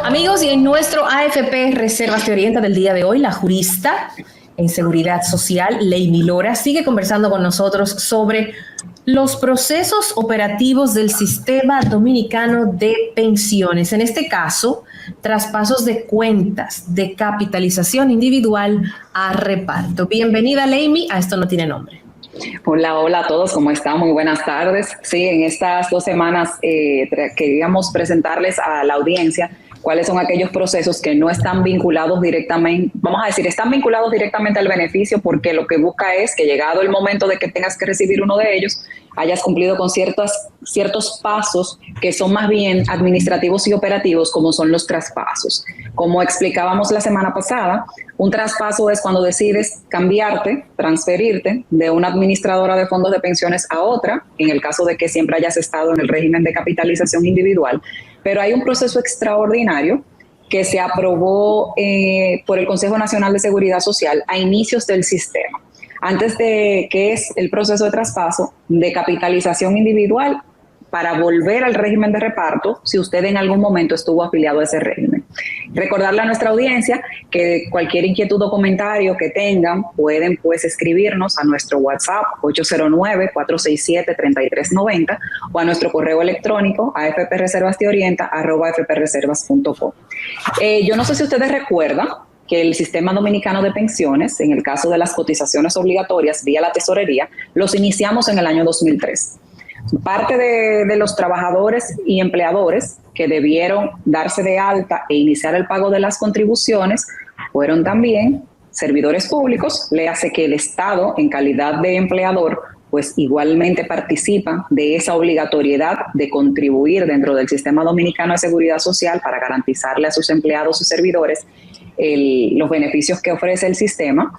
Amigos, y en nuestro AFP Reservas Te Orienta del día de hoy, la jurista en Seguridad Social, Leimi Lora, sigue conversando con nosotros sobre los procesos operativos del Sistema Dominicano de Pensiones. En este caso, traspasos de cuentas de capitalización individual a reparto. Bienvenida, Leimi, a Esto No Tiene Nombre. Hola a todos, ¿cómo están? Muy buenas tardes. Sí, en estas 2 semanas queríamos presentarles a la audiencia cuáles son aquellos procesos que no están vinculados directamente, vamos a decir, están vinculados directamente al beneficio, porque lo que busca es que, llegado el momento de que tengas que recibir uno de ellos, hayas cumplido con ciertos pasos que son más bien administrativos y operativos, como son los traspasos. Como explicábamos la semana pasada, un traspaso es cuando decides cambiarte, transferirte de una administradora de fondos de pensiones a otra, en el caso de que siempre hayas estado en el régimen de capitalización individual. Pero hay un proceso extraordinario que se aprobó por el Consejo Nacional de Seguridad Social a inicios del sistema, antes de que es el proceso de traspaso de capitalización individual para volver al régimen de reparto si usted en algún momento estuvo afiliado a ese régimen. Recordarle a nuestra audiencia que cualquier inquietud o comentario que tengan pueden pues escribirnos a nuestro WhatsApp 809-467-3390 o a nuestro correo electrónico afpreservasteorienta@afpreservas.com. Yo no sé si ustedes recuerdan que el Sistema Dominicano de Pensiones, en el caso de las cotizaciones obligatorias vía la tesorería, los iniciamos en el año 2003. Parte de los trabajadores y empleadores que debieron darse de alta e iniciar el pago de las contribuciones fueron también servidores públicos, le hace que el Estado, en calidad de empleador, pues igualmente participa de esa obligatoriedad de contribuir dentro del Sistema Dominicano de Seguridad Social para garantizarle a sus empleados y servidores los beneficios que ofrece el sistema.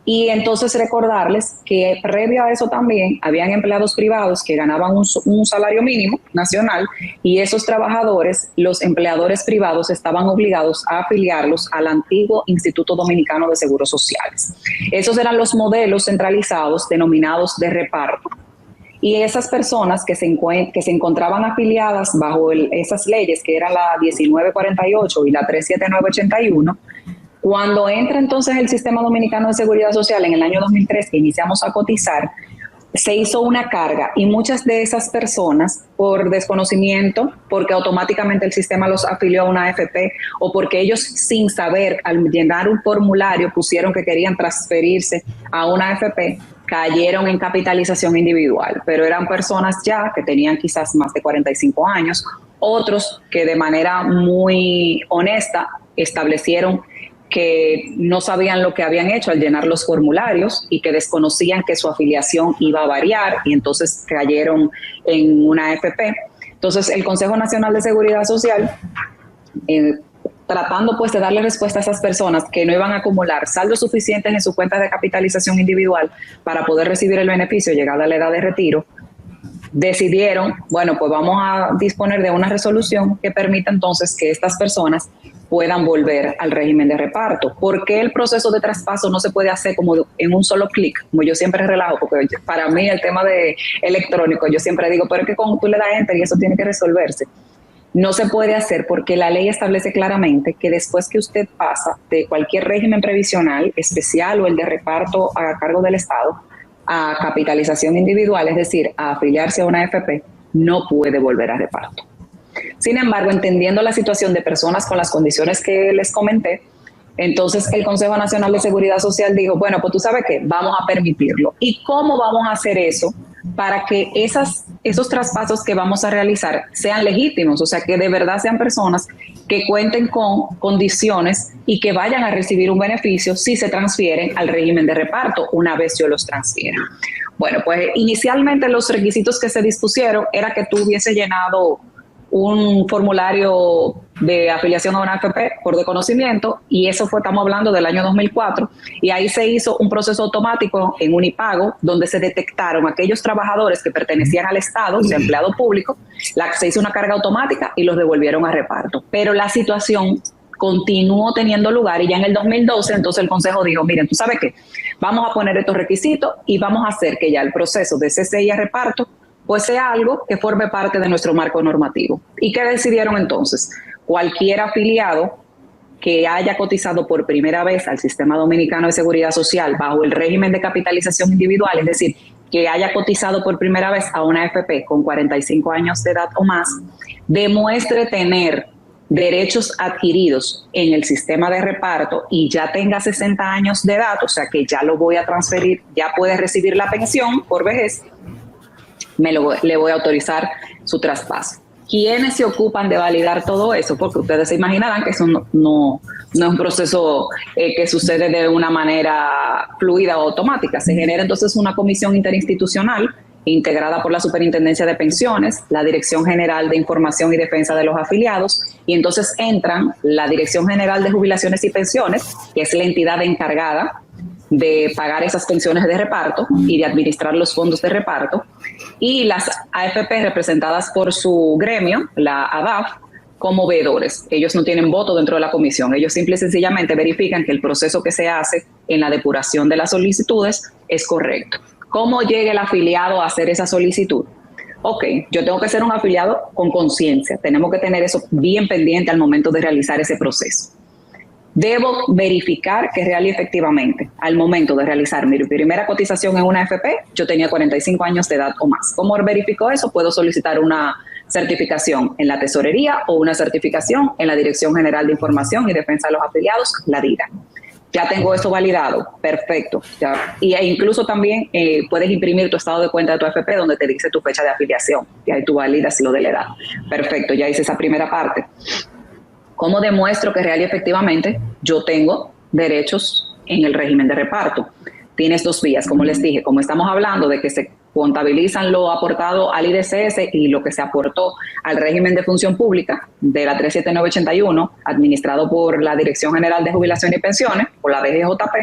Y entonces recordarles que previo a eso también habían empleados privados que ganaban un salario mínimo nacional, y esos trabajadores, los empleadores privados, estaban obligados a afiliarlos al antiguo Instituto Dominicano de Seguros Sociales. Esos eran los modelos centralizados denominados de reparto. Y esas personas que se encontraban afiliadas bajo esas leyes, que eran la 1948 y la 37981, cuando entra entonces el Sistema Dominicano de Seguridad Social en el año 2003, que iniciamos a cotizar, se hizo una carga, y muchas de esas personas, por desconocimiento, porque automáticamente el sistema los afilió a una AFP, o porque ellos, sin saber, al llenar un formulario pusieron que querían transferirse a una AFP, cayeron en capitalización individual. Pero eran personas ya que tenían quizás más de 45 años, otros que de manera muy honesta establecieron que no sabían lo que habían hecho al llenar los formularios y que desconocían que su afiliación iba a variar, y entonces cayeron en una AFP. Entonces el Consejo Nacional de Seguridad Social, tratando pues de darle respuesta a esas personas que no iban a acumular saldos suficientes en sus cuentas de capitalización individual para poder recibir el beneficio llegada a la edad de retiro, decidieron, bueno, pues vamos a disponer de una resolución que permita entonces que estas personas puedan volver al régimen de reparto. ¿Por qué el proceso de traspaso no se puede hacer como en un solo clic? Como yo siempre relajo, porque para mí el tema de electrónico, yo siempre digo, pero es que cuando tú le das enter y eso tiene que resolverse. No se puede hacer porque la ley establece claramente que después que usted pasa de cualquier régimen previsional, especial o el de reparto a cargo del Estado, a capitalización individual, es decir, a afiliarse a una AFP, no puede volver a reparto. Sin embargo, entendiendo la situación de personas con las condiciones que les comenté, entonces el Consejo Nacional de Seguridad Social dijo, bueno, pues tú sabes qué, vamos a permitirlo. ¿Y cómo vamos a hacer eso para que esos traspasos que vamos a realizar sean legítimos? O sea, que de verdad sean personas que cuenten con condiciones y que vayan a recibir un beneficio si se transfieren al régimen de reparto una vez yo los transfiera. Bueno, pues inicialmente los requisitos que se dispusieron era que tú hubiese llenado un formulario de afiliación a una AFP por desconocimiento, y eso fue, estamos hablando del año 2004, y ahí se hizo un proceso automático en Unipago donde se detectaron aquellos trabajadores que pertenecían al Estado, de empleado público, se hizo una carga automática y los devolvieron a reparto. Pero la situación continuó teniendo lugar, y ya en el 2012 entonces el Consejo dijo, miren, ¿tú sabes qué? Vamos a poner estos requisitos y vamos a hacer que ya el proceso de CCI a reparto pues sea algo que forme parte de nuestro marco normativo. ¿Y qué decidieron entonces? cualquier afiliado que haya cotizado por primera vez al Sistema Dominicano de Seguridad Social bajo el régimen de capitalización individual, es decir, que haya cotizado por primera vez a una AFP con 45 años de edad o más, demuestre tener derechos adquiridos en el sistema de reparto y ya tenga 60 años de edad, o sea que ya lo voy a transferir, ya puede recibir la pensión por vejez, le voy a autorizar su traspaso. ¿Quiénes se ocupan de validar todo eso? Porque ustedes se imaginarán que eso no es un proceso que sucede de una manera fluida o automática. Se genera entonces una comisión interinstitucional integrada por la Superintendencia de Pensiones, la Dirección General de Información y Defensa de los Afiliados, y entonces entran la Dirección General de Jubilaciones y Pensiones, que es la entidad encargada de pagar esas pensiones de reparto y de administrar los fondos de reparto, y las AFP representadas por su gremio, la ADAF, como veedores. Ellos no tienen voto dentro de la comisión, ellos simple y sencillamente verifican que el proceso que se hace en la depuración de las solicitudes es correcto. ¿Cómo llega el afiliado a hacer esa solicitud? Ok, yo tengo que ser un afiliado con conciencia, tenemos que tener eso bien pendiente al momento de realizar ese proceso. Debo verificar que real y efectivamente, al momento de realizar mi primera cotización en una AFP, yo tenía 45 años de edad o más. ¿Cómo verifico eso? Puedo solicitar una certificación en la tesorería o una certificación en la Dirección General de Información y Defensa de los Afiliados, la DIRA. Ya tengo eso validado, perfecto. E incluso también puedes imprimir tu estado de cuenta de tu AFP donde te dice tu fecha de afiliación, y ahí tú validas lo de la edad. Perfecto, ya hice esa primera parte. ¿Cómo demuestro que real y efectivamente yo tengo derechos en el régimen de reparto? Tienes dos vías, como les dije, como estamos hablando de que se contabilizan lo aportado al IDCS y lo que se aportó al régimen de función pública de la 37981, administrado por la Dirección General de Jubilación y Pensiones, por la DGJP,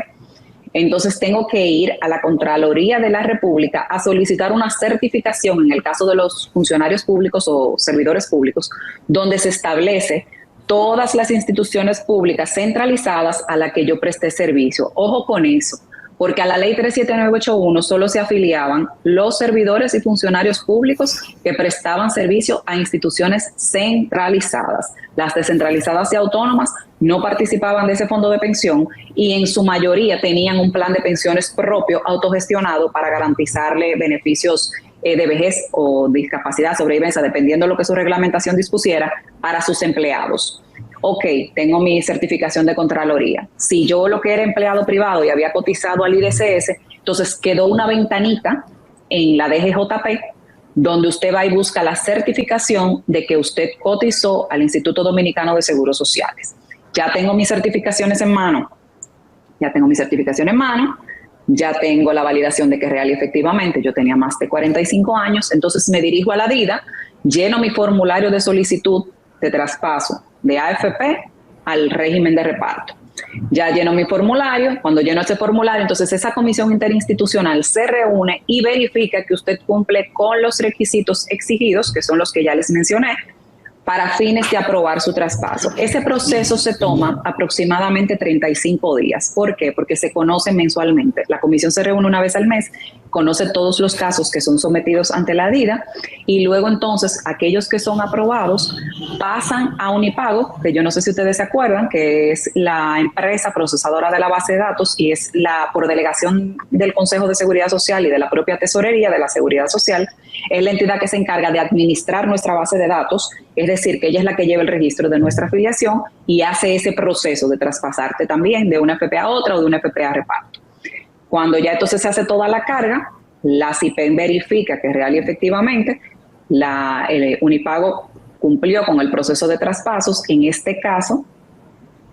entonces tengo que ir a la Contraloría de la República a solicitar una certificación en el caso de los funcionarios públicos o servidores públicos, donde se establece todas las instituciones públicas centralizadas a las que yo presté servicio. Ojo con eso, porque a la ley 37981 solo se afiliaban los servidores y funcionarios públicos que prestaban servicio a instituciones centralizadas. Las descentralizadas y autónomas no participaban de ese fondo de pensión y en su mayoría tenían un plan de pensiones propio autogestionado para garantizarle beneficios de vejez o discapacidad, sobrevivencia, dependiendo de lo que su reglamentación dispusiera, para sus empleados. Ok, tengo mi certificación de Contraloría. Si yo lo que era empleado privado y había cotizado al IDCS, entonces quedó una ventanita en la DGJP donde usted va y busca la certificación de que usted cotizó al Instituto Dominicano de Seguros Sociales. Ya tengo mis certificaciones en mano. Ya tengo la validación de que real y efectivamente yo tenía más de 45 años, entonces me dirijo a la DIDA, lleno mi formulario de solicitud de traspaso de AFP al régimen de reparto. Ya lleno mi formulario, cuando lleno ese formulario, entonces esa comisión interinstitucional se reúne y verifica que usted cumple con los requisitos exigidos, que son los que ya les mencioné, para fines de aprobar su traspaso. Ese proceso se toma aproximadamente 35 días. ¿Por qué? Porque se conoce mensualmente. La comisión se reúne una vez al mes, conoce todos los casos que son sometidos ante la DIDA y luego entonces aquellos que son aprobados pasan a Unipago, que yo no sé si ustedes se acuerdan, que es la empresa procesadora de la base de datos y es la por delegación del Consejo de Seguridad Social y de la propia Tesorería de la Seguridad Social, es la entidad que se encarga de administrar nuestra base de datos, es decir, que ella es la que lleva el registro de nuestra afiliación y hace ese proceso de traspasarte también de una AFP a otra o de una AFP a reparto. Cuando ya entonces se hace toda la carga, la CIPEN verifica que real y efectivamente el Unipago cumplió con el proceso de traspasos. En este caso,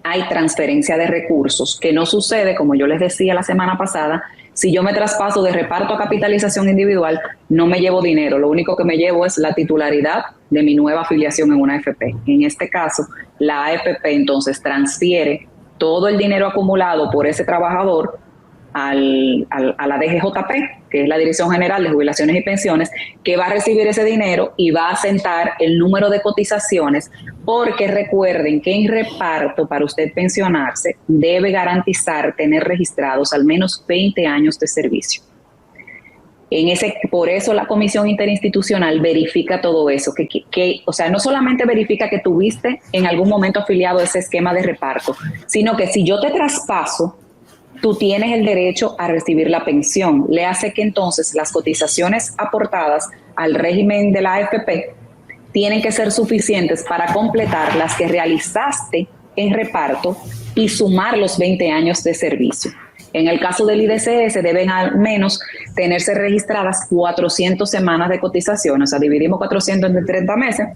hay transferencia de recursos, que no sucede, como yo les decía la semana pasada, si yo me traspaso de reparto a capitalización individual, no me llevo dinero, lo único que me llevo es la titularidad de mi nueva afiliación en una AFP. En este caso, la AFP entonces transfiere todo el dinero acumulado por ese trabajador a la DGJP, que es la Dirección General de Jubilaciones y Pensiones, que va a recibir ese dinero y va a asentar el número de cotizaciones, porque recuerden que en reparto, para usted pensionarse, debe garantizar tener registrados al menos 20 años de servicio. Por eso la comisión interinstitucional verifica todo eso, o sea, no solamente verifica que tuviste en algún momento afiliado a ese esquema de reparto, sino que si yo te traspaso, tú tienes el derecho a recibir la pensión. Le hace que entonces las cotizaciones aportadas al régimen de la AFP tienen que ser suficientes para completar las que realizaste en reparto y sumar los 20 años de servicio. En el caso del IDCS deben al menos tenerse registradas 400 semanas de cotización, o sea, dividimos 400 entre 30 meses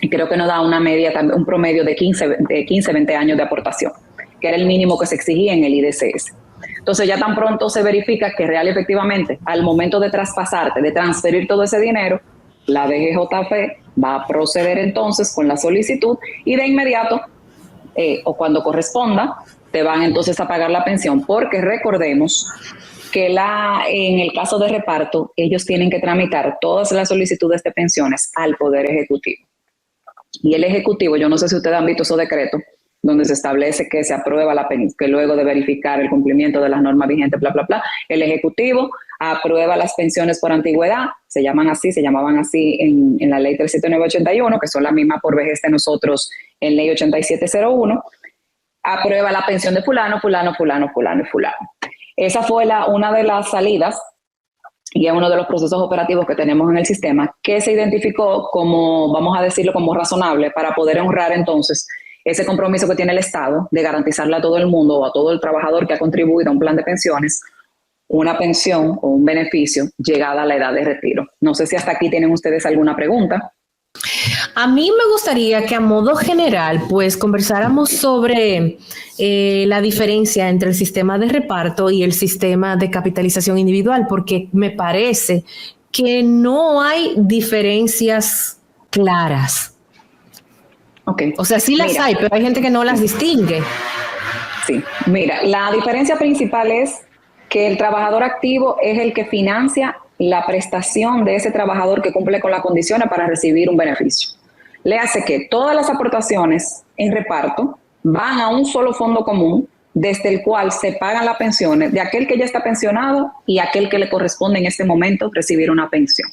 y creo que nos da una media, un promedio de 15, 20 años de aportación, que era el mínimo que se exigía en el IDCS. Entonces ya tan pronto se verifica que real efectivamente al momento de traspasarte, de transferir todo ese dinero, la DGJF va a proceder entonces con la solicitud y de inmediato o cuando corresponda te van entonces a pagar la pensión, porque recordemos que en el caso de reparto ellos tienen que tramitar todas las solicitudes de pensiones al Poder Ejecutivo. Y el Ejecutivo, yo no sé si ustedes han visto esos decretos, donde se establece que se aprueba que luego de verificar el cumplimiento de las normas vigentes, bla, bla, bla, el Ejecutivo aprueba las pensiones por antigüedad, se llamaban así en la ley 37981, que son las mismas por vejez de nosotros en ley 8701, aprueba la pensión de fulano, fulano, fulano, fulano y fulano. Esa fue una de las salidas y es uno de los procesos operativos que tenemos en el sistema, que se identificó como, vamos a decirlo, como razonable para poder honrar entonces ese compromiso que tiene el Estado de garantizarle a todo el mundo o a todo el trabajador que ha contribuido a un plan de pensiones una pensión o un beneficio llegada a la edad de retiro. No sé si hasta aquí tienen ustedes alguna pregunta. A mí me gustaría que a modo general pues conversáramos sobre la diferencia entre el sistema de reparto y el sistema de capitalización individual, porque me parece que no hay diferencias claras. Okay. O sea, sí las hay, pero hay gente que no las distingue. Sí, mira, la diferencia principal es que el trabajador activo es el que financia la prestación de ese trabajador que cumple con las condiciones para recibir un beneficio. Le hace que todas las aportaciones en reparto van a un solo fondo común, desde el cual se pagan las pensiones de aquel que ya está pensionado y aquel que le corresponde en este momento recibir una pensión.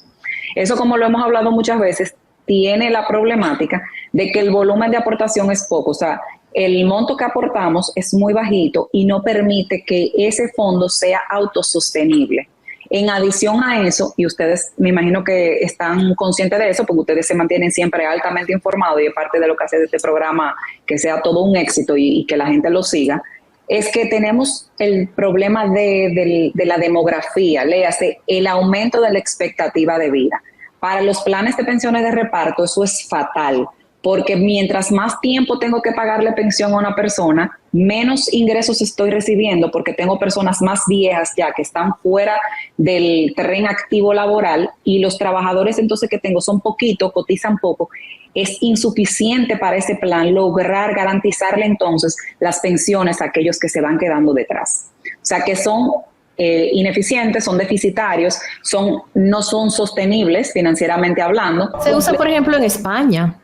Eso, como lo hemos hablado muchas veces, tiene la problemática de que el volumen de aportación es poco, o sea, el monto que aportamos es muy bajito y no permite que ese fondo sea autosostenible. En adición a eso, y ustedes me imagino que están conscientes de eso, porque ustedes se mantienen siempre altamente informados y es parte de lo que hace de este programa que sea todo un éxito y que la gente lo siga, es que tenemos el problema de la demografía, léase, el aumento de la expectativa de vida. Para los planes de pensiones de reparto eso es fatal, porque mientras más tiempo tengo que pagarle pensión a una persona, menos ingresos estoy recibiendo porque tengo personas más viejas ya que están fuera del terreno activo laboral y los trabajadores entonces que tengo son poquitos, cotizan poco. Es insuficiente para ese plan lograr garantizarle entonces las pensiones a aquellos que se van quedando detrás. O sea que son ineficientes, son deficitarios, no son sostenibles financieramente hablando. Se usa, por ejemplo, en España.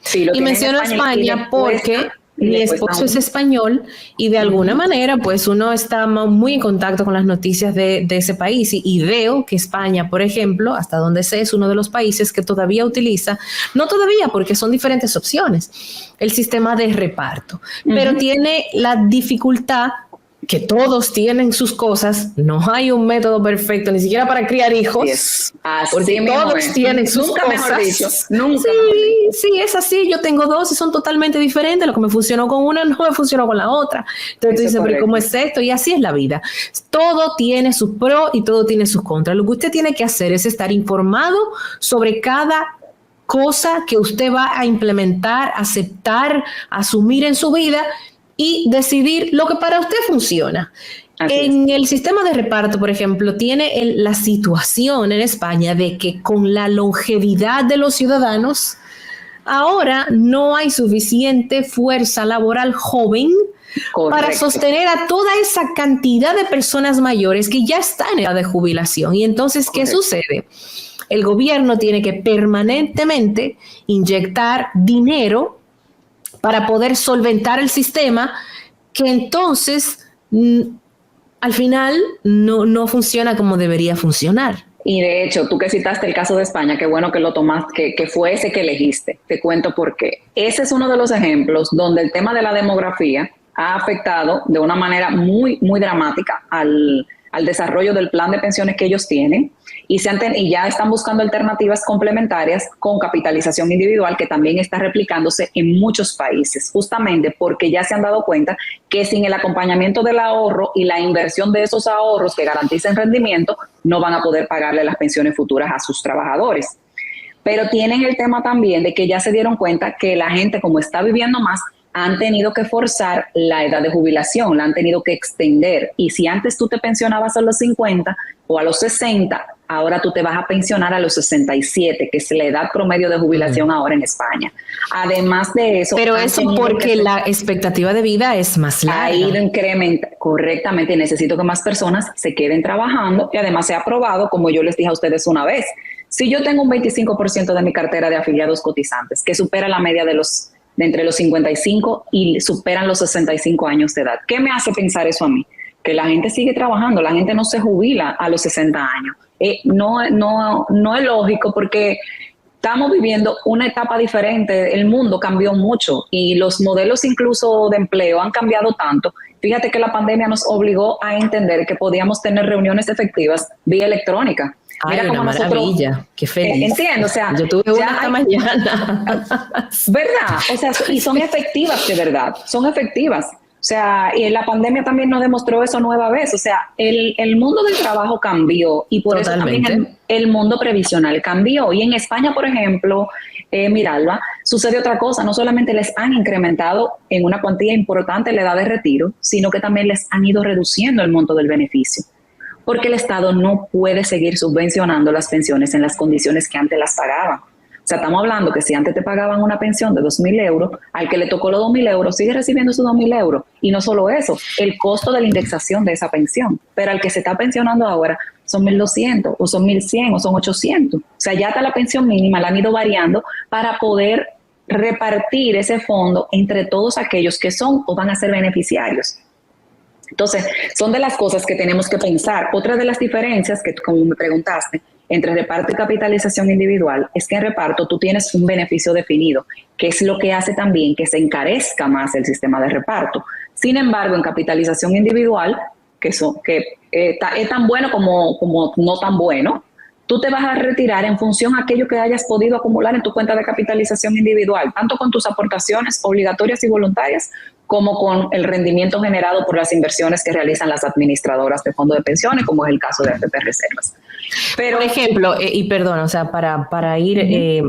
Sí, y menciono España porque mi esposo es español y de alguna manera pues uno está muy en contacto con las noticias de ese país y veo que España, por ejemplo, hasta donde sé, es uno de los países que todavía utiliza, no todavía porque son diferentes opciones, el sistema de reparto, pero tiene la dificultad que todos tienen sus cosas, no hay un método perfecto, ni siquiera para criar hijos, yes. Porque todos tienen sus nunca cosas. Mejor dicho, nunca sí, es así, yo tengo dos y son totalmente diferentes, lo que me funcionó con una no me funcionó con la otra, entonces tú dices, pero ¿cómo es esto? Y así es la vida, todo tiene sus pros y todo tiene sus contras, lo que usted tiene que hacer es estar informado sobre cada cosa que usted va a implementar, aceptar, asumir en su vida y decidir lo que para usted funciona. En el sistema de reparto, por ejemplo, tiene la situación en España de que con la longevidad de los ciudadanos, ahora no hay suficiente fuerza laboral joven para sostener a toda esa cantidad de personas mayores que ya están en edad de jubilación. Y entonces, ¿qué sucede? El gobierno tiene que permanentemente inyectar dinero para poder solventar el sistema, que entonces al final no funciona como debería funcionar. Y de hecho, tú que citaste el caso de España, qué bueno que lo tomaste, que fue ese que elegiste. Te cuento por qué. Ese es uno de los ejemplos donde el tema de la demografía ha afectado de una manera muy, muy dramática al desarrollo del plan de pensiones que ellos tienen y ya están buscando alternativas complementarias con capitalización individual que también está replicándose en muchos países, justamente porque ya se han dado cuenta que sin el acompañamiento del ahorro y la inversión de esos ahorros que garanticen rendimiento, no van a poder pagarle las pensiones futuras a sus trabajadores. Pero tienen el tema también de que ya se dieron cuenta que la gente, como está viviendo más, han tenido que forzar la edad de jubilación, la han tenido que extender. Y si antes tú te pensionabas a los 50 o a los 60, ahora tú te vas a pensionar a los 67, que es la edad promedio de jubilación ahora en España. Además de eso... Pero eso porque la expectativa de vida es más larga. Ha ido incrementando, correctamente, y necesito que más personas se queden trabajando y además se ha aprobado, como yo les dije a ustedes una vez, si yo tengo un 25% de mi cartera de afiliados cotizantes, que supera la media de entre los 55 y superan los 65 años de edad. ¿Qué me hace pensar eso a mí? Que la gente sigue trabajando, la gente no se jubila a los 60 años. No es lógico porque estamos viviendo una etapa diferente, el mundo cambió mucho y los modelos incluso de empleo han cambiado tanto. Fíjate que la pandemia nos obligó a entender que podíamos tener reuniones efectivas vía electrónica. Mira, una maravilla, qué feliz. Entiendo, o sea, yo tuve una esta mañana. ¿Verdad? O sea, y son efectivas de verdad, son efectivas. O sea, y la pandemia también nos demostró eso nueva vez. O sea, el mundo del trabajo cambió y por Totalmente. Eso también el mundo previsional cambió. Y en España, por ejemplo, Miralba, sucede otra cosa. No solamente les han incrementado en una cuantía importante la edad de retiro, sino que también les han ido reduciendo el monto del beneficio. Porque el Estado no puede seguir subvencionando las pensiones en las condiciones que antes las pagaban. O sea, estamos hablando que si antes te pagaban una pensión de 2.000 euros, al que le tocó los 2.000 euros sigue recibiendo esos 2.000 euros. Y no solo eso, el costo de la indexación de esa pensión. Pero al que se está pensionando ahora son 1.200 o son 1.100 o son 800. O sea, ya hasta la pensión mínima la han ido variando para poder repartir ese fondo entre todos aquellos que son o van a ser beneficiarios. Entonces, son de las cosas que tenemos que pensar. Otra de las diferencias que, como me preguntaste, entre reparto y capitalización individual es que en reparto tú tienes un beneficio definido, que es lo que hace también que se encarezca más el sistema de reparto. Sin embargo, en capitalización individual, es tan bueno como no tan bueno, tú te vas a retirar en función a aquello que hayas podido acumular en tu cuenta de capitalización individual, tanto con tus aportaciones obligatorias y voluntarias, como con el rendimiento generado por las inversiones que realizan las administradoras de fondos de pensiones, como es el caso de AFP Reservas. Pero, por ejemplo, y perdón, o sea, para ir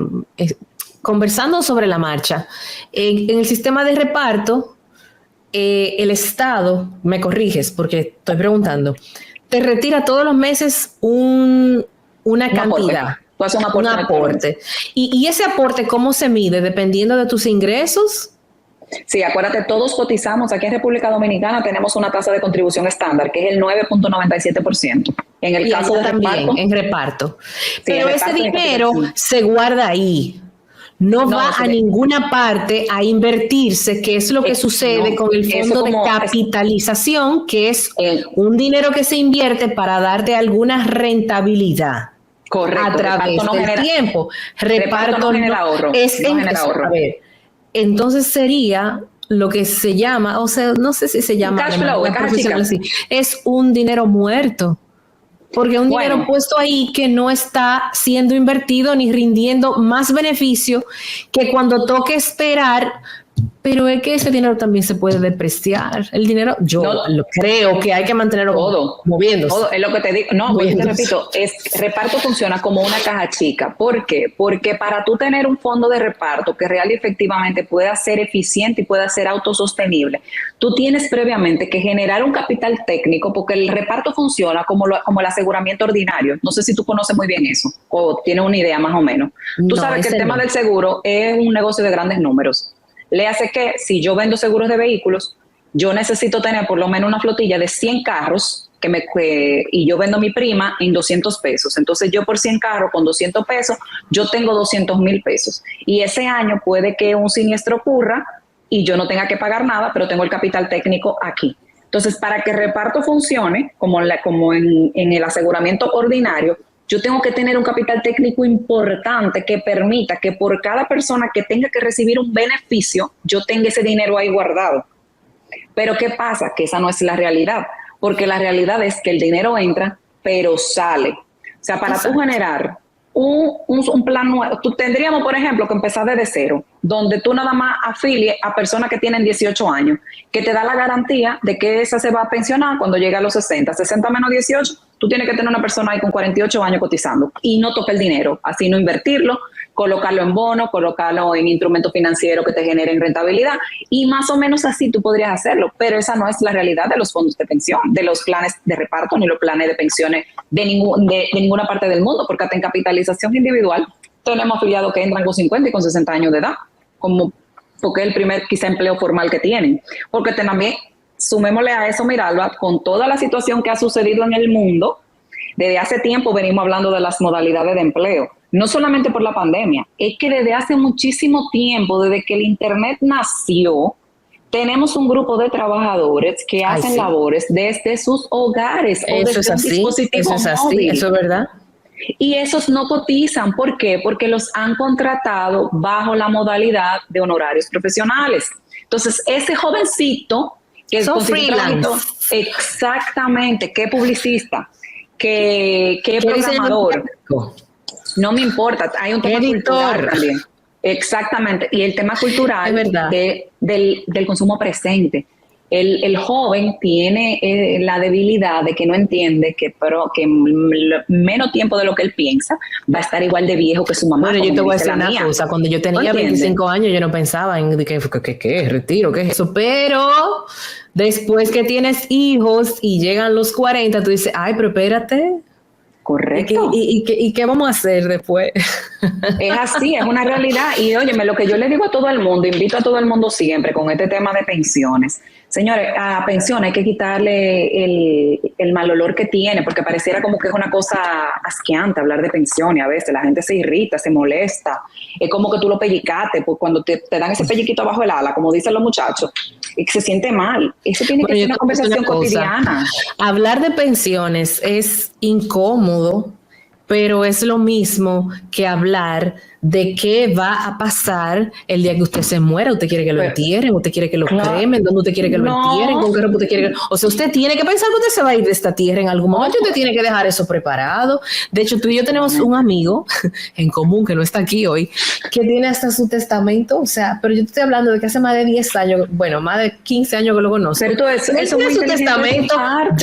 conversando sobre la marcha, en el sistema de reparto, el Estado, me corriges porque estoy preguntando, te retira todos los meses una cantidad. Un aporte. ¿Y ese aporte cómo se mide? ¿Dependiendo de tus ingresos? Sí, acuérdate, todos cotizamos. Aquí en República Dominicana tenemos una tasa de contribución estándar, que es el 9.97%. En el caso de reparto. En reparto. Pero ese dinero se guarda ahí. No va a ninguna parte a invertirse, que es lo que sucede con el fondo de capitalización, que es un dinero que se invierte para darte alguna rentabilidad. Correcto. A través del tiempo. Reparto no genera ahorro. A ver, entonces sería lo que se llama, o sea, no sé si se llama cash flow, así, es un dinero muerto. Porque un dinero puesto ahí que no está siendo invertido ni rindiendo más beneficio que cuando toque esperar. Pero es que ese dinero también se puede depreciar. El dinero, creo que hay que mantenerlo moviéndose. Todo, es lo que te digo. No, pues te repito, reparto funciona como una caja chica. ¿Por qué? Porque para tú tener un fondo de reparto que real y efectivamente pueda ser eficiente y pueda ser autosostenible, tú tienes previamente que generar un capital técnico, porque el reparto funciona como el aseguramiento ordinario. No sé si tú conoces muy bien eso o tienes una idea más o menos. Tú sabes que el tema del seguro es un negocio de grandes números. Le hace que si yo vendo seguros de vehículos, yo necesito tener por lo menos una flotilla de 100 carros y yo vendo mi prima en 200 pesos. Entonces yo por 100 carros con 200 pesos, yo tengo 200,000 pesos. Y ese año puede que un siniestro ocurra y yo no tenga que pagar nada, pero tengo el capital técnico aquí. Entonces, para que el reparto funcione, como en el aseguramiento ordinario, yo tengo que tener un capital técnico importante que permita que por cada persona que tenga que recibir un beneficio, yo tenga ese dinero ahí guardado. Pero ¿qué pasa? Que esa no es la realidad, porque la realidad es que el dinero entra, pero sale. O sea, para tú generar un plan nuevo, tú tendríamos, por ejemplo, que empezar desde cero, donde tú nada más afilies a personas que tienen 18 años, que te da la garantía de que esa se va a pensionar cuando llegue a los 60 menos 18, tú tienes que tener una persona ahí con 48 años cotizando y no toque el dinero, así no invertirlo, colocarlo en bonos, colocarlo en instrumentos financieros que te generen rentabilidad y más o menos así tú podrías hacerlo, pero esa no es la realidad de los fondos de pensión, de los planes de reparto ni los planes de pensiones de ninguna parte del mundo, porque hasta en capitalización individual tenemos afiliados que entran con 50 y con 60 años de edad, porque es el primer quizá empleo formal que tienen, porque también sumémosle a eso, Miralba, con toda la situación que ha sucedido en el mundo, desde hace tiempo venimos hablando de las modalidades de empleo, no solamente por la pandemia, es que desde hace muchísimo tiempo, desde que el Internet nació, tenemos un grupo de trabajadores que hacen labores desde sus hogares o desde un dispositivo móvil. Eso es verdad. Y esos no cotizan, ¿por qué? Porque los han contratado bajo la modalidad de honorarios profesionales. Entonces, ese jovencito que son freelance. Exactamente, ¿qué publicista? ¿Qué programador? No me importa, hay un tema cultural también. Exactamente, y el tema cultural del consumo presente. El joven tiene la debilidad de que no entiende que menos tiempo de lo que él piensa va a estar igual de viejo que su mamá. Bueno, yo te voy a decir una cosa, cuando yo tenía 25 años yo no pensaba en ¿qué retiro? ¿Qué es eso? Pero después que tienes hijos y llegan los 40, tú dices, ay, pero espérate. Correcto. ¿Y qué vamos a hacer después? Es así, es una realidad. Y óyeme, lo que yo le digo a todo el mundo, invito a todo el mundo siempre con este tema de pensiones. Señores, a pensión hay que quitarle el mal olor que tiene, porque pareciera como que es una cosa asqueante hablar de pensiones a veces. La gente se irrita, se molesta. Es como que tú lo pellicaste, pues cuando te dan ese pelliquito abajo el ala, como dicen los muchachos, y que se siente mal. Eso tiene que ser una conversación cotidiana. Hablar de pensiones es incómodo, pero es lo mismo que hablar de qué va a pasar el día que usted se muera. ¿Usted quiere que lo entierren? ¿Usted quiere que lo cremen? ¿Dónde usted quiere que lo entierren? ¿Con qué ropa usted quiere que... O sea, usted tiene que pensar que usted se va a ir de esta tierra en algún momento. Usted tiene que dejar eso preparado. De hecho, tú y yo tenemos un amigo en común que no está aquí hoy, que tiene hasta su testamento. O sea, pero yo te estoy hablando de que hace más de 10 años, bueno, más de 15 años que lo conozco. Pero eso tiene su testamento.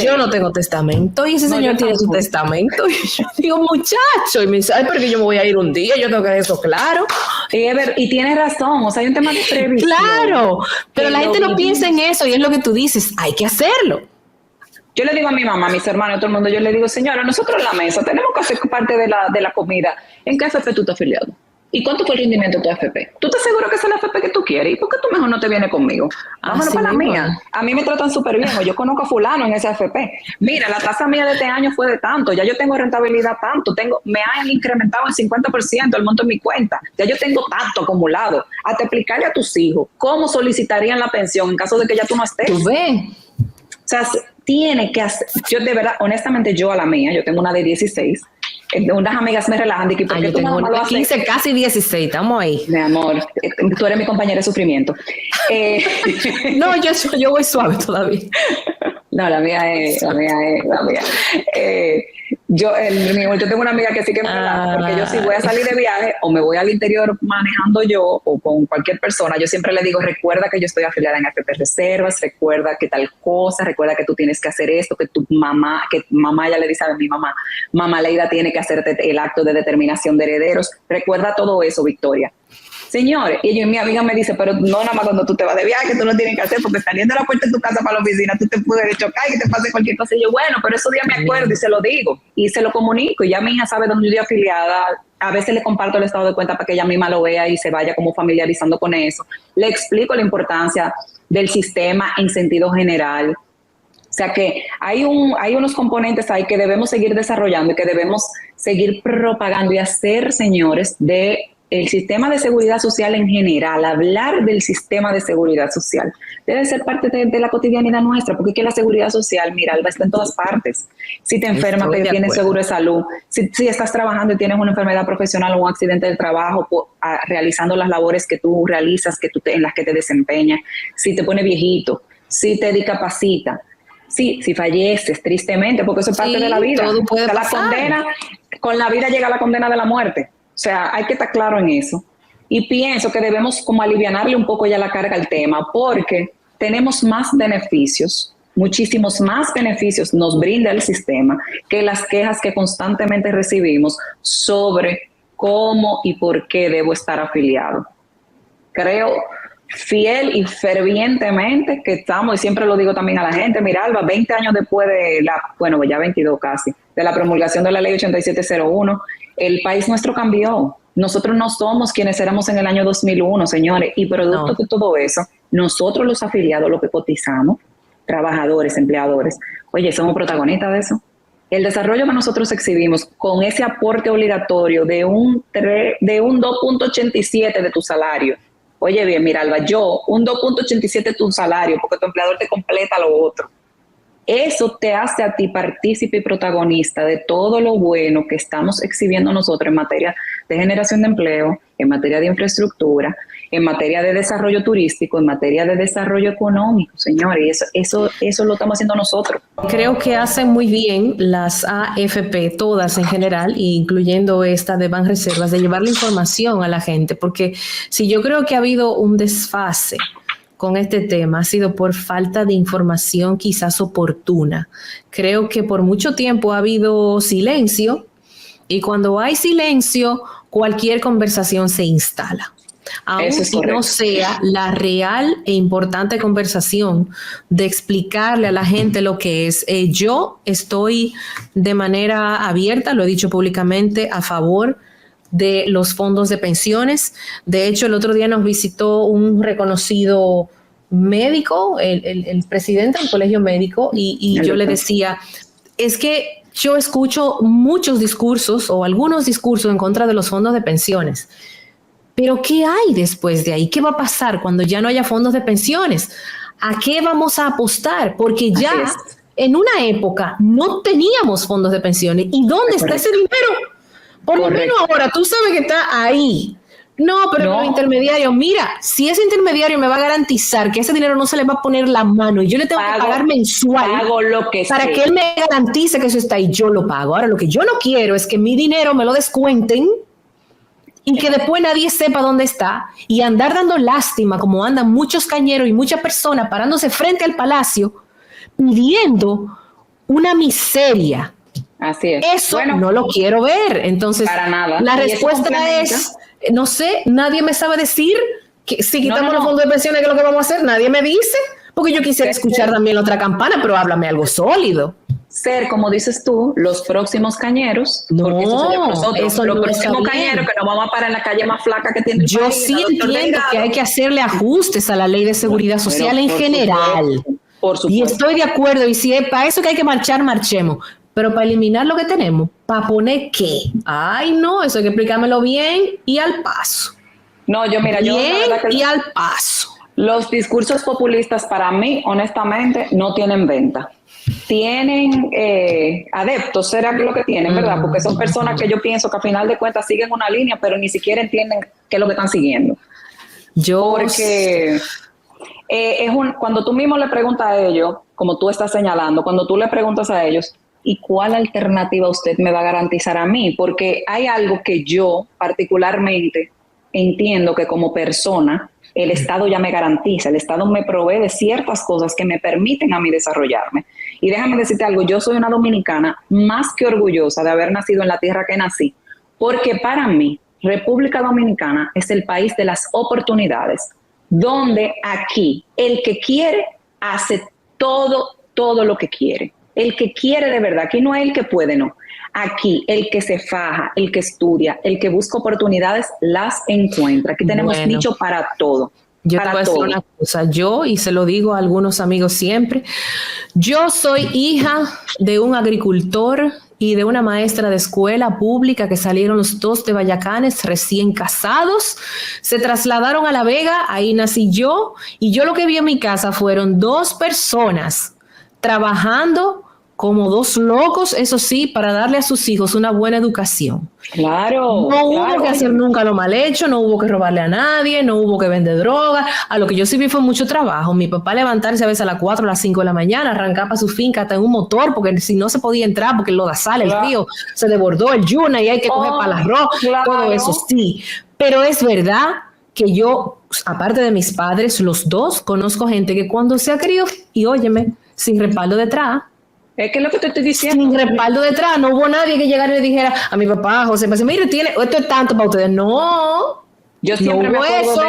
Yo no tengo testamento y ese señor tiene su testamento. Y yo digo, muchacho, y me dice, ay, porque yo me voy a ir un día, yo tengo que dejar eso claro. Y tienes razón, o sea, hay un tema de previsión. Claro, pero la gente no piensa en eso y es lo que tú dices, hay que hacerlo. Yo le digo a mi mamá, a mis hermanos, a todo el mundo, yo le digo, señora, nosotros en la mesa tenemos que hacer parte de la comida. ¿En qué AFP tú estás afiliado? ¿Y cuánto fue el rendimiento de tu AFP? ¿Tú estás seguro que esa es la AFP que tú quieres? ¿Y por qué tú mejor no te vienes conmigo? Vámonos para la mía. A mí me tratan súper bien, o yo conozco a fulano en ese AFP. Mira, la tasa mía de este año fue de tanto, ya yo tengo rentabilidad tanto, me han incrementado el 50% el monto de mi cuenta, ya yo tengo tanto acumulado. Hasta explicarle a tus hijos cómo solicitarían la pensión en caso de que ya tú no estés. ¿Tú ves? O sea, tiene que hacer, yo de verdad, honestamente, yo a la mía, yo tengo una de 16, unas amigas me relajan de que porque yo tengo una de 15, casi 16, estamos ahí. Mi amor, tú eres mi compañera de sufrimiento. No, yo voy suave todavía. No, la mía es. Yo tengo una amiga que sí que me relaja, porque yo si voy a salir de viaje o me voy al interior manejando yo o con cualquier persona, yo siempre le digo, recuerda que yo estoy afiliada en AFP Reservas, recuerda que tal cosa, recuerda que tú tienes que hacer esto, que mamá ya le dice a mi mamá Leida tiene que hacerte el acto de determinación de herederos, recuerda todo eso, Victoria. Señores, y mi amiga me dice, pero no nada más cuando tú te vas de viaje, tú lo tienes que hacer, porque saliendo de la puerta de tu casa para la oficina, tú te puedes chocar y que te pase cualquier cosa. Y yo, bueno, pero esos días me acuerdo y se lo digo, y se lo comunico, y ya mi hija sabe dónde yo estoy afiliada. A veces le comparto el estado de cuenta para que ella misma lo vea y se vaya como familiarizando con eso. Le explico la importancia del sistema en sentido general. O sea que hay unos componentes ahí que debemos seguir desarrollando y que debemos seguir propagando y hacer, señores, de el sistema de seguridad social en general, hablar del sistema de seguridad social, debe ser parte de la cotidianidad nuestra, porque es que la seguridad social, mira, está en todas partes. Si te enfermas, que tienes seguro de salud, si estás trabajando y tienes una enfermedad profesional o un accidente de trabajo, realizando las labores que tú realizas, en las que te desempeñas, si te pone viejito, si te discapacita, si falleces tristemente, porque eso es parte de la vida. Todo puede pasar. La condena, con la vida llega la condena de la muerte. O sea, hay que estar claro en eso. Y pienso que debemos como alivianarle un poco ya la carga al tema, porque tenemos más beneficios, muchísimos más beneficios nos brinda el sistema que las quejas que constantemente recibimos sobre cómo y por qué debo estar afiliado. Creo fiel y fervientemente que estamos, y siempre lo digo también a la gente, mira, Alba, 20 años después de ya 22 casi, de la promulgación de la ley 8701, el país nuestro cambió. Nosotros no somos quienes éramos en el año 2001, señores, y producto de todo eso, nosotros los afiliados, los que cotizamos, trabajadores, empleadores, oye, somos protagonistas de eso. El desarrollo que nosotros exhibimos con ese aporte obligatorio de un 2.87 de tu salario. Oye bien, mira, Alba, un 2.87 de tu salario, porque tu empleador te completa lo otro. Eso te hace a ti partícipe y protagonista de todo lo bueno que estamos exhibiendo nosotros en materia de generación de empleo, en materia de infraestructura, en materia de desarrollo turístico, en materia de desarrollo económico, señores. Y eso lo estamos haciendo nosotros. Creo que hacen muy bien las AFP, todas en general, incluyendo esta de Banreservas, de llevar la información a la gente, porque si yo creo que ha habido un desfase con este tema, ha sido por falta de información quizás oportuna. Creo que por mucho tiempo ha habido silencio, y cuando hay silencio, cualquier conversación se instala. Aún si no sea la real e importante conversación de explicarle a la gente lo que es. Yo estoy de manera abierta, lo he dicho públicamente, a favor de los fondos de pensiones. De hecho, el otro día nos visitó un reconocido médico, el presidente del colegio médico, y yo le decía, es que yo escucho muchos discursos o algunos discursos en contra de los fondos de pensiones. Pero ¿qué hay después de ahí? ¿Qué va a pasar cuando ya no haya fondos de pensiones? ¿A qué vamos a apostar? Porque ya en una época no teníamos fondos de pensiones. ¿Y dónde está ese dinero? Por lo menos ahora tú sabes que está ahí. No, pero los intermediarios, mira, si ese intermediario me va a garantizar que ese dinero no se le va a poner la mano y yo le tengo que pagar mensual para que él me garantice que eso está ahí, yo lo pago. Ahora, lo que yo no quiero es que mi dinero me lo descuenten y que después nadie sepa dónde está y andar dando lástima como andan muchos cañeros y muchas personas parándose frente al palacio pidiendo una miseria. Así es. Eso no lo quiero ver. Entonces, para nada. La respuesta es, no sé, nadie me sabe decir que si quitamos los fondos de pensiones, ¿qué es lo que vamos a hacer? Nadie me dice, porque yo quisiera escuchar también la otra campana, pero háblame algo sólido. Ser, como dices tú, los próximos cañeros, porque eso los próximos cañeros que nos vamos a parar en la calle más flaca que tiene el Yo país, sí entiendo que hay que hacerle ajustes a la ley de seguridad social en general. Por supuesto. Y estoy de acuerdo, y si es para eso que hay que marchar, marchemos. Pero para eliminar lo que tenemos, ¿para poner qué? Ay, no, eso hay que explicármelo bien y al paso. No, bien y al paso. Los discursos populistas para mí, honestamente, no tienen venta. Tienen adeptos, será lo que tienen, ¿verdad? Porque son personas que yo pienso que a final de cuentas siguen una línea, pero ni siquiera entienden qué es lo que están siguiendo. Porque cuando tú mismo le preguntas a ellos, como tú estás señalando, cuando tú le preguntas a ellos, ¿y cuál alternativa usted me va a garantizar a mí? Porque hay algo que yo particularmente entiendo que como persona el Estado ya me garantiza, el Estado me provee de ciertas cosas que me permiten a mí desarrollarme. Y déjame decirte algo, yo soy una dominicana más que orgullosa de haber nacido en la tierra que nací, porque para mí República Dominicana es el país de las oportunidades, donde aquí el que quiere hace todo lo que quiere. El que quiere de verdad, aquí no es el que puede, no. Aquí el que se faja, el que estudia, el que busca oportunidades, las encuentra. Aquí tenemos nicho para todo. Yo te voy a decir una cosa, y se lo digo a algunos amigos siempre, yo soy hija de un agricultor y de una maestra de escuela pública que salieron los dos de Vallacanes recién casados. Se trasladaron a La Vega, ahí nací yo, y yo lo que vi en mi casa fueron 2 personas trabajando como 2 locos, eso sí, para darle a sus hijos una buena educación. Claro. No hubo claro. que hacer nunca lo mal hecho, no hubo que robarle a nadie, no hubo que vender droga. A lo que yo sí vi fue mucho trabajo. Mi papá levantarse a veces a las 4 o las 5 de la mañana, arrancar para su finca hasta en un motor, porque si no se podía entrar, porque lo da sal, el río se desbordó, el yuna y hay que coger para el arroz, todo eso sí. Pero es verdad que yo, aparte de mis padres, los dos, conozco gente que cuando se ha querido, y óyeme, sin respaldo detrás, es que es lo que te estoy diciendo. sin respaldo detrás, no hubo nadie que llegara y le dijera a mi papá, José, mire, esto es tanto para ustedes. No. Yo siempre me acuerdo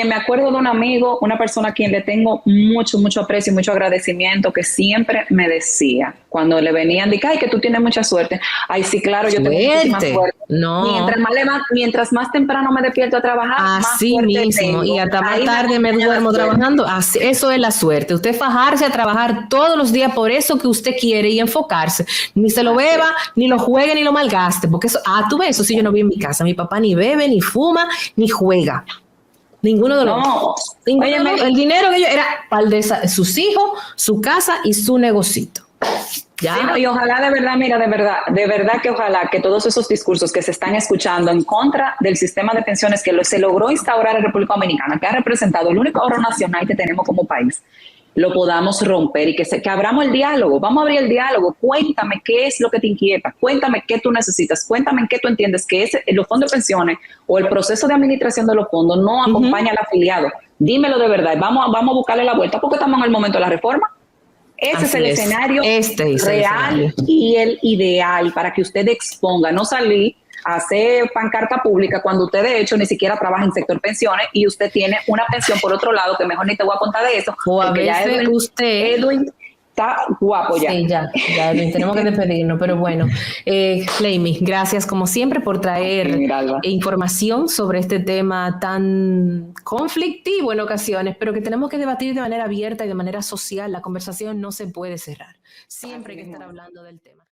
me acuerdo de un amigo, una persona a quien le tengo mucho, mucho aprecio y mucho agradecimiento, que siempre me decía, cuando le venían, de ay, que tú tienes mucha suerte. Ay, sí, claro, yo tengo muchísima suerte. No. Mientras más temprano me despierto a trabajar, así más suerte mismo, tengo. y hasta más tarde me duermo trabajando. Así, eso es la suerte. Usted fajarse a trabajar todos los días por eso que usted quiere y enfocarse. Ni se lo beba, ni lo juegue, ni lo malgaste. Porque eso, tú ves, eso sí yo no vi en mi casa. Mi papá ni bebe, ni fuma, ni juega. Ninguno de los dos. El dinero que ellos era para de sus hijos, su casa y su negocito. Ya. Sí, no, y ojalá de verdad que ojalá que todos esos discursos que se están escuchando en contra del sistema de pensiones que se logró instaurar en República Dominicana, que ha representado el único ahorro nacional que tenemos como país, lo podamos romper y que abramos el diálogo. Vamos a abrir el diálogo. Cuéntame qué es lo que te inquieta, cuéntame qué tú necesitas, cuéntame en qué tú entiendes que los fondos de pensiones o el proceso de administración de los fondos no acompaña al afiliado. Dímelo de verdad, vamos a buscarle la vuelta porque estamos en el momento de la reforma. Ese es el escenario real y el ideal para que usted exponga, no salir a hacer pancarta pública cuando usted de hecho ni siquiera trabaja en sector pensiones y usted tiene una pensión por otro lado, que mejor ni te voy a contar de eso. O a veces Edwin está guapo ya. Sí, ya, Edwin, tenemos que despedirnos, pero bueno. Leimi, gracias como siempre por traer información sobre este tema tan conflictivo en ocasiones, pero que tenemos que debatir de manera abierta y de manera social. La conversación no se puede cerrar. Siempre hay que estar hablando del tema.